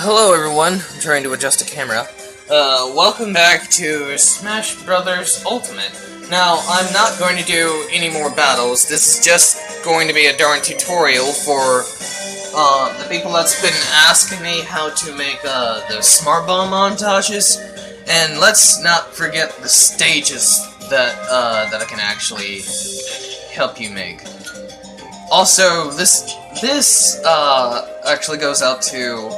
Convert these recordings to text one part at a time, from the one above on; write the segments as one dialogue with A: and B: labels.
A: Hello everyone, I'm trying to adjust a camera. Welcome back to Smash Brothers Ultimate. Now, I'm not going to do any more battles. This is just going to be a darn tutorial for the people that's been asking me how to make the Smart Bomb montages. And let's not forget the stages that I can actually help you make. Also, this actually goes out to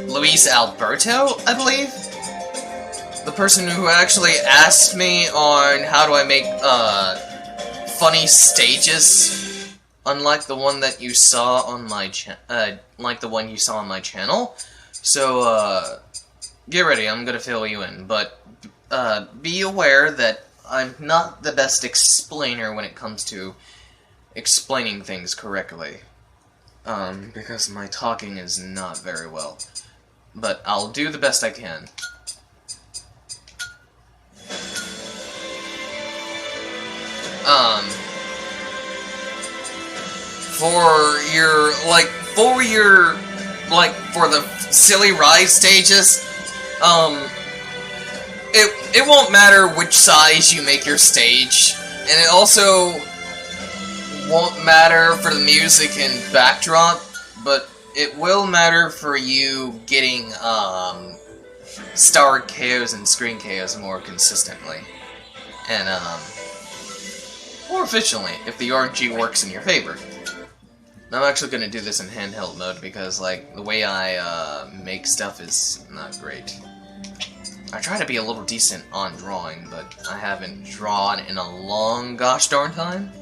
A: Luis Alberto, I believe? The person who actually asked me on how do I make funny stages, unlike the one that you saw on my channel. So get ready, I'm gonna fill you in, but be aware that I'm not the best explainer when it comes to explaining things correctly. Because my talking is not very well. But I'll do the best I can. For the silly ride stages, it won't matter which size you make your stage, and it also won't matter for the music and backdrop, but it will matter for you getting star KOs and screen KOs more consistently and more efficiently if the RNG works in your favor. I'm actually going to do this in handheld mode because like the way I make stuff is not great. I try to be a little decent on drawing, but I haven't drawn in a long gosh darn time.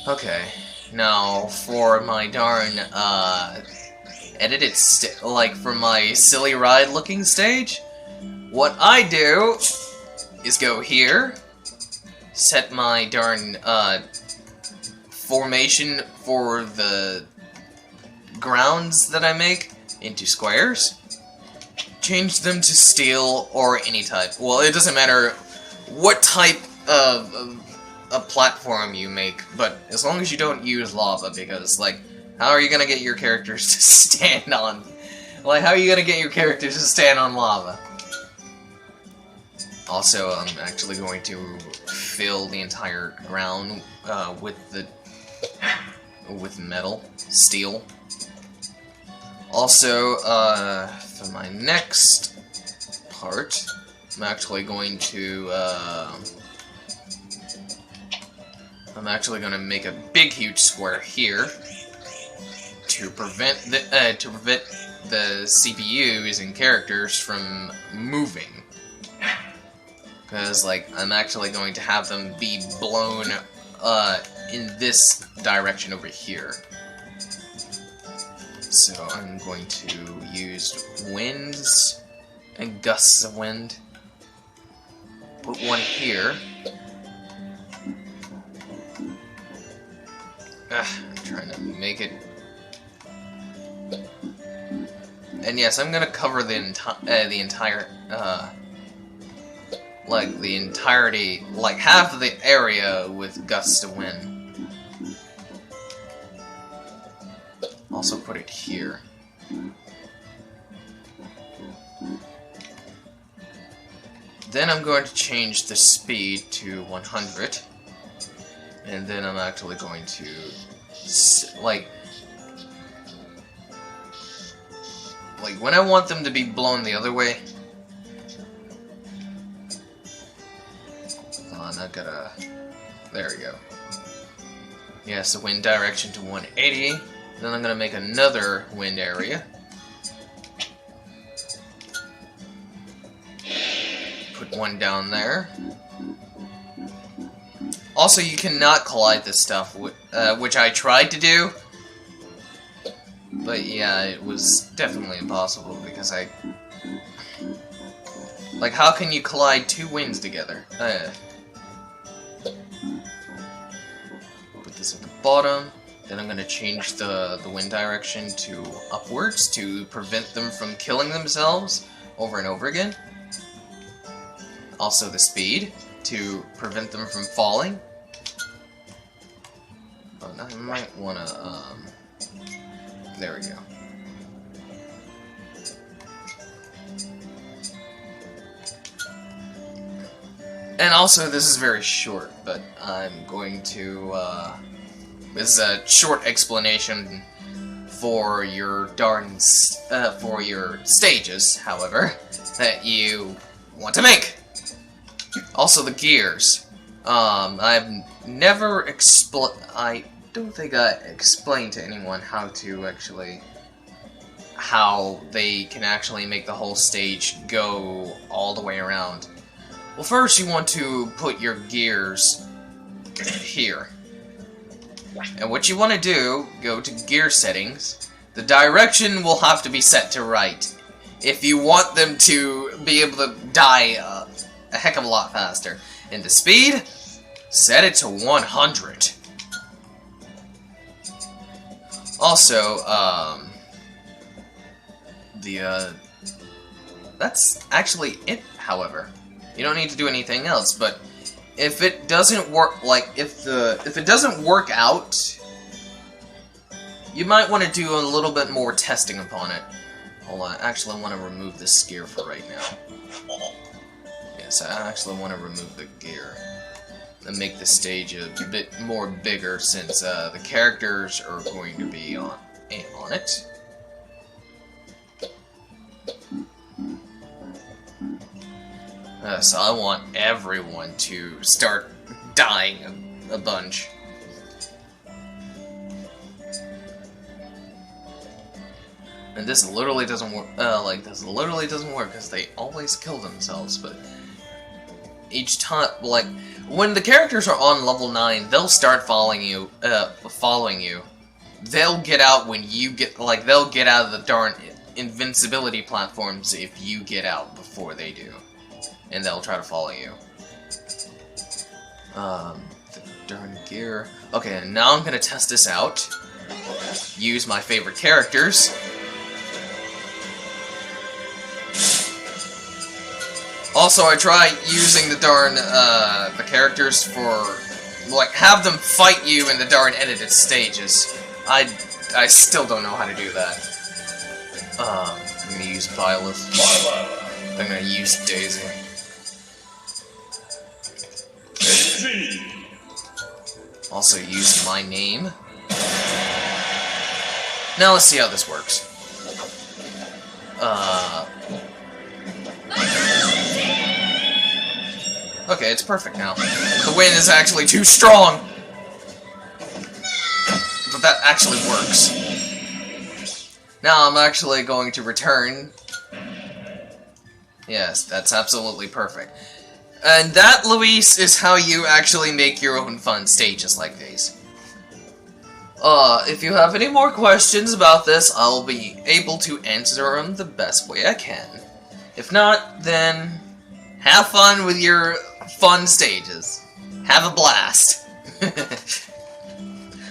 A: Okay, now for my darn, edited, for my silly ride looking stage, what I do is go here, set my darn, formation for the grounds that I make into squares, change them to steel or any type. Well, it doesn't matter what type of a platform you make, but as long as you don't use lava, because, like, how are you gonna get your characters to stand on... Like, how are you gonna get your characters to stand on lava? Also, I'm actually going to fill the entire ground with metal, steel. Also, for my next part, I'm actually going to make a big, huge square here to prevent the CPUs and characters from moving. Because, like, I'm actually going to have them be blown in this direction over here. So I'm going to use winds and gusts of wind. Put one here. I'm trying to make it. And yes, I'm gonna cover the entire, like the entirety, like half of the area with gusts of wind. Also put it here. Then I'm going to change the speed to 100. And then I'm actually going to, like when I want them to be blown the other way, there we go. Yes, the wind direction to 180. Then I'm gonna make another wind area. Put one down there. Also, you cannot collide this stuff, which I tried to do. But yeah, it was definitely impossible because like, how can you collide two winds together? Put this at the bottom. Then I'm going to change the wind direction to upwards to prevent them from killing themselves over and over again. Also the speed to prevent them from falling. But I might want to There we go. And also, this is very short, but I'm going to, this is a short explanation for your for your stages, however, that you want to make. Also, the gears. I've never I don't think I explained to anyone how they can actually make the whole stage go all the way around. Well, first you want to put your gears here. And what you want to do, go to gear settings. The direction will have to be set to right if you want them to be able to die a heck of a lot faster. And the speed, set it to 100. Also, that's actually it, however. You don't need to do anything else, but if it doesn't work, like, if it doesn't work out, you might want to do a little bit more testing upon it. Hold on, I actually want to remove this gear for right now. Yes, I actually want to remove the gear and make the stage a bit more bigger, since the characters are going to be on it. So I want everyone to start dying a bunch. And this literally doesn't work. This literally doesn't work because they always kill themselves. But each time, like, when the characters are on level 9, they'll start following you. They'll get out when you get, like, they'll get out of the darn invincibility platforms if you get out before they do. And they'll try to follow you. The darn gear. Okay, now I'm gonna test this out. Use my favorite characters. Also, I try using the darn, the characters for, like, have them fight you in the darn edited stages. I still don't know how to do that. I'm gonna use Violet. I'm gonna use Daisy. Also use my name. Now let's see how this works. Okay, it's perfect now. The wind is actually too strong! But that actually works. Now I'm actually going to return. Yes, that's absolutely perfect. And that, Luis, is how you actually make your own fun stages like these. If you have any more questions about this, I'll be able to answer them the best way I can. If not, then have fun with your fun stages. Have a blast.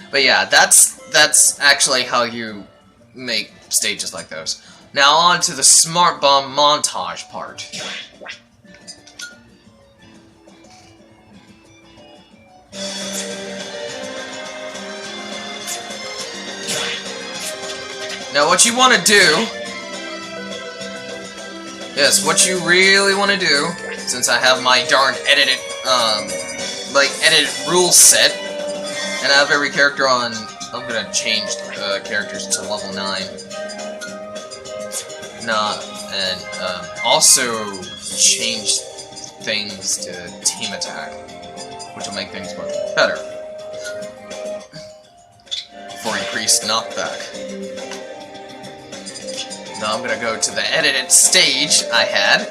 A: But yeah, that's actually how you make stages like those. Now on to the Smart Bomb montage part. Now what you want to do, yes, what you really want to do, since I have my darn edited, edited rules set, and I have every character on, I'm gonna change characters to level 9. And also change things to team attack, which will make things much better for increased knockback. Now I'm gonna go to the edited stage I had.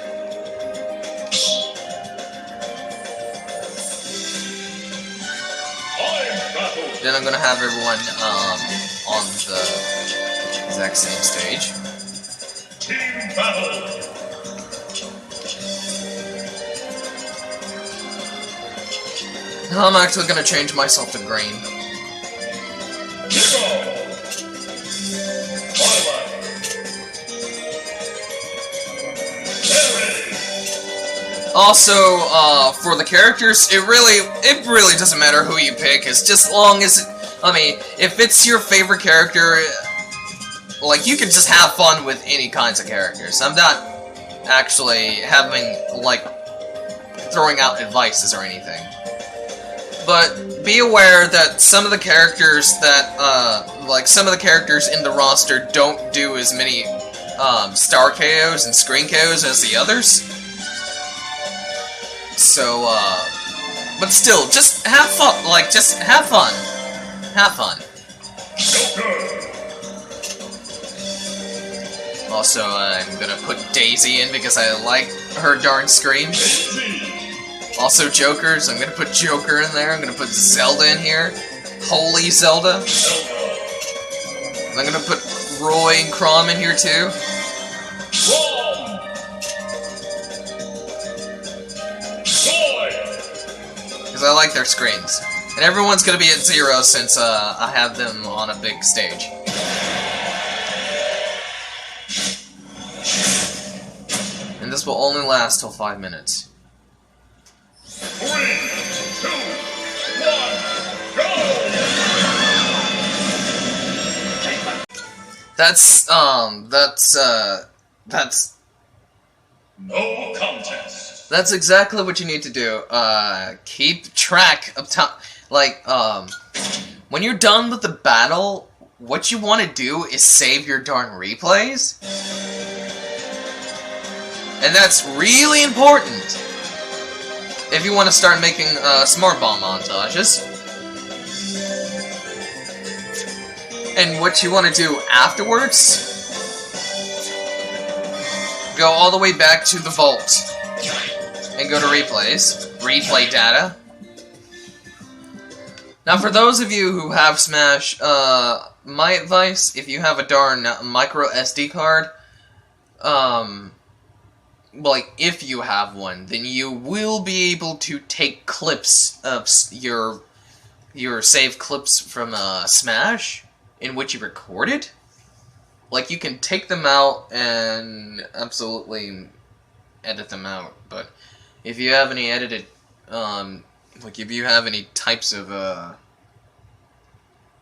A: Then I'm gonna have everyone on the exact same stage.
B: Team battle.
A: Now I'm actually gonna change myself to green. Also, for the characters, it really doesn't matter who you pick. It's just long as I mean, if it's your favorite character, like, you can just have fun with any kinds of characters. I'm not actually having, like, throwing out advices or anything. But be aware that some of the characters that, like, some of the characters in the roster don't do as many, star KOs and screen KOs as the others. So, but still, just have fun. Like, just have fun. Have fun. Also, I'm gonna put Daisy in because I like her darn scream. Also, Jokers. I'm gonna put Joker in there. I'm gonna put Zelda in here. Holy Zelda. I'm gonna put Roy and Chrom in here too. Because I like their screams. And everyone's gonna be at 0 since I have them on a big stage. And this will only last till 5 minutes.
B: 3, 2, 1, go!
A: That's
B: No contest.
A: That's exactly what you need to do. Keep track of time. Like, when you're done with the battle, what you want to do is save your darn replays. And that's really important if you want to start making, smart ball montages. And what you want to do afterwards, go all the way back to the vault and go to replays, replay data. Now, for those of you who have Smash, my advice, if you have a darn micro SD card, like, if you have one, then you will be able to take clips of your saved clips from Smash in which you recorded. Like, you can take them out and absolutely edit them out, but if you have any edited, like, if you have any types of,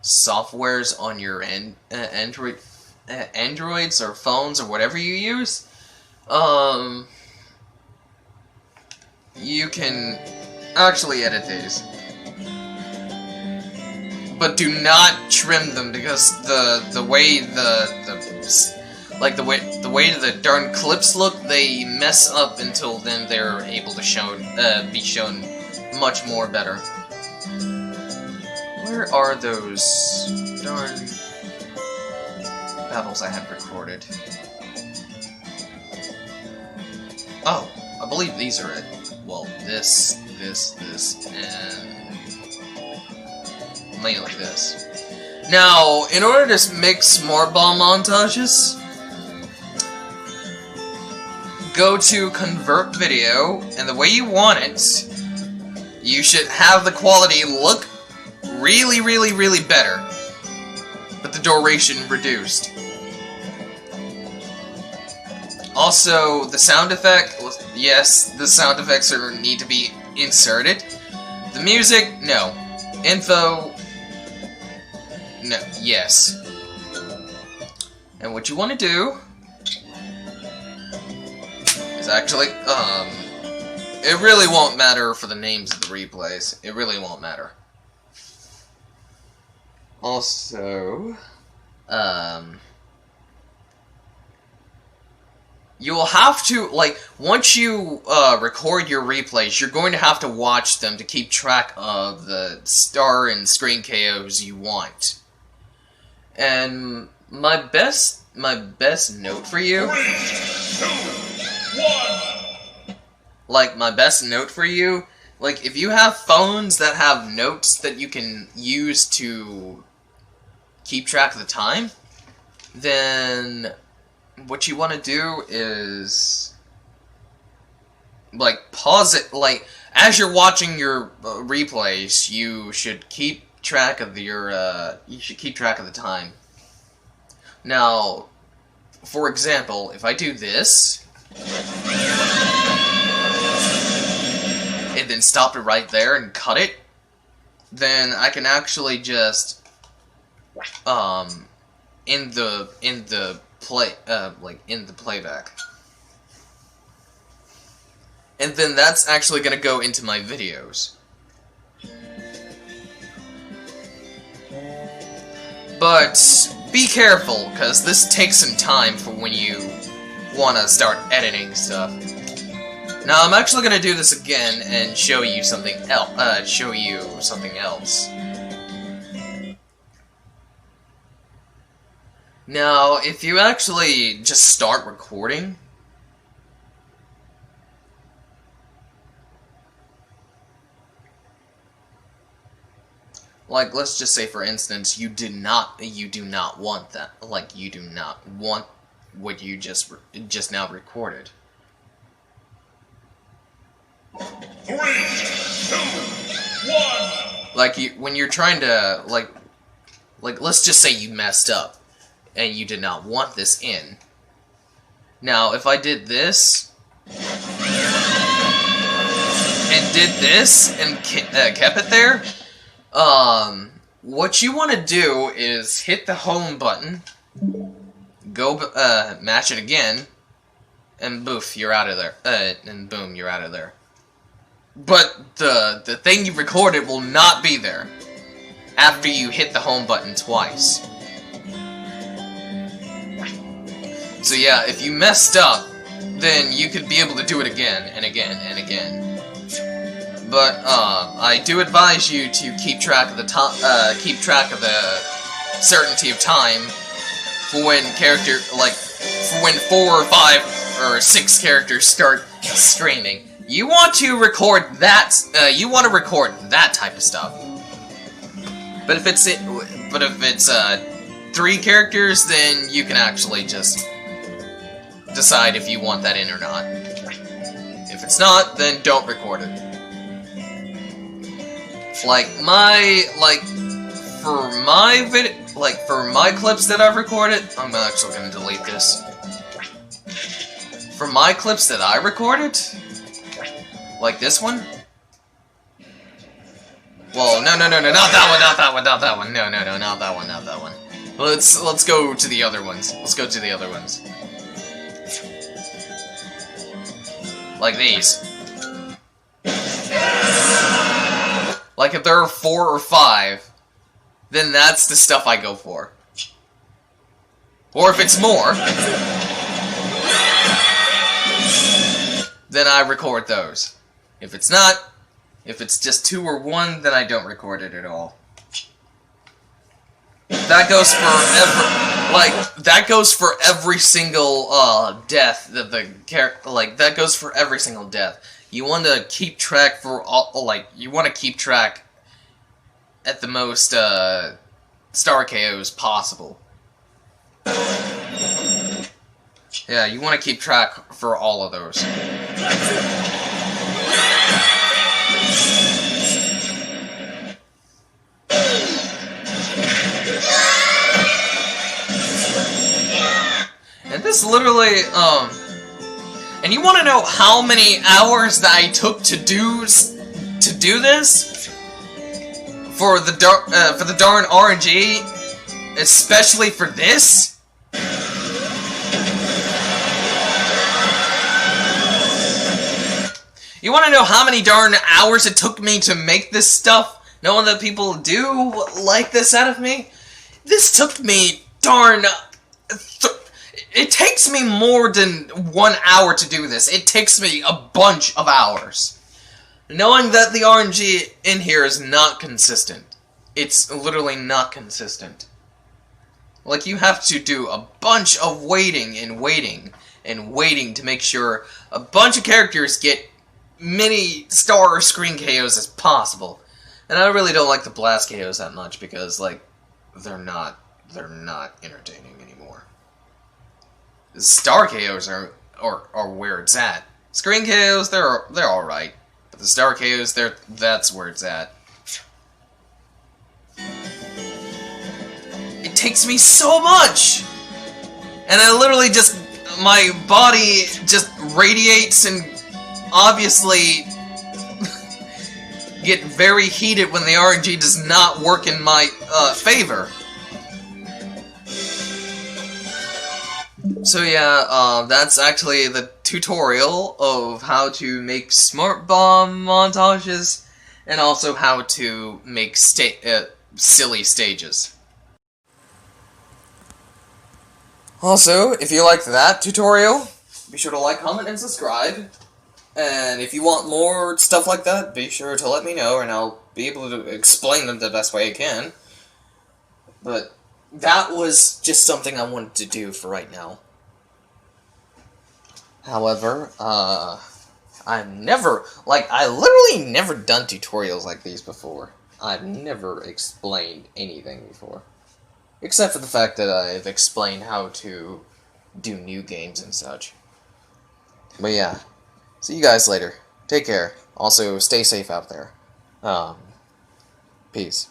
A: softwares on your Androids or phones or whatever you use, you can actually edit these. But do not trim them, because the way the way the darn clips look, they mess up until then they're able to be shown much more better. Where are those darn battles I had recorded? Oh, I believe these are it. Well, this, and mainly this. Now, in order to make smart ball montages, go to convert video, and the way you want it, you should have the quality look really, really, really better, but the duration reduced. Also, the sound effect, yes, the sound effects need to be inserted. The music, no. Info, no, yes. And what you want to do is actually, it really won't matter for the names of the replays. It really won't matter. Also, you will have to, like, once you record your replays, you're going to have to watch them to keep track of the star and screen KOs you want. And my best note for you,
B: 3, 2, 1.
A: like, my best note for you, like, if you have phones that have notes that you can use to keep track of the time, then what you want to do is, like, pause it, like, as you're watching your replays, you should keep track of your, you should keep track of the time. Now, for example, if I do this, and then stop it right there and cut it, then I can actually just in the playback. And then that's actually gonna go into my videos. But be careful, because this takes some time for when you want to start editing stuff. Now, I'm actually going to do this again and show you something else. Now, if you actually just start recording, like, let's just say, for instance, you do not want that. Like, you do not want what you just now recorded.
B: 3, 2, 1.
A: Like, when you're trying to, like, let's just say you messed up, and you did not want this in. Now, if I did this, and did this, and kept it there, what you want to do is hit the home button, go, match it again, and boof, you're out of there, and boom, you're out of there. But the thing you recorded will not be there after you hit the home button twice. So yeah, if you messed up, then you could be able to do it again, and again, and again. But I do advise you to keep track of the certainty of time for when for when 4 or 5 or 6 characters start screaming. You want to record that. You want to record that type of stuff. But if it's 3 characters, then you can actually just decide if you want that in or not. If it's not, then don't record it. For my clips that I've recorded, I'm actually gonna delete this. For my clips that I recorded, like this one. Well, no, not that one, not that one. No, not that one. Let's go to the other ones. Like these. Like, if there are 4 or 5, then that's the stuff I go for. Or if it's more, then I record those. If it's not, if it's just 2 or 1, then I don't record it at all. That goes for every single death that that goes for every single death. You want to keep track for all, you want to keep track at the most, star KOs possible. Yeah, you want to keep track for all of those. And this literally, and you want to know how many hours that I took to do this? For the darn RNG, especially for this? You want to know how many darn hours it took me to make this stuff, knowing that people do like this out of me? This took me darn... It takes me more than 1 hour to do this. It takes me a bunch of hours. Knowing that the RNG in here is not consistent. It's literally not consistent. Like, you have to do a bunch of waiting and waiting and waiting to make sure a bunch of characters get many star or screen KOs as possible. And I really don't like the blast KOs that much because, like, they're not entertaining anymore. The star KOs are where it's at. Screen KOs, they're alright. But the star KOs, that's where it's at. It takes me so much! And I literally just... my body just radiates and obviously get very heated when the RNG does not work in my favor. So yeah, that's actually the tutorial of how to make smart bomb montages, and also how to make silly stages. Also, if you liked that tutorial, be sure to like, comment, and subscribe. And if you want more stuff like that, be sure to let me know, and I'll be able to explain them the best way I can. But that was just something I wanted to do for right now. However, I literally never done tutorials like these before. I've never explained anything before. Except for the fact that I've explained how to do new games and such. But yeah, see you guys later. Take care. Also, stay safe out there. Peace.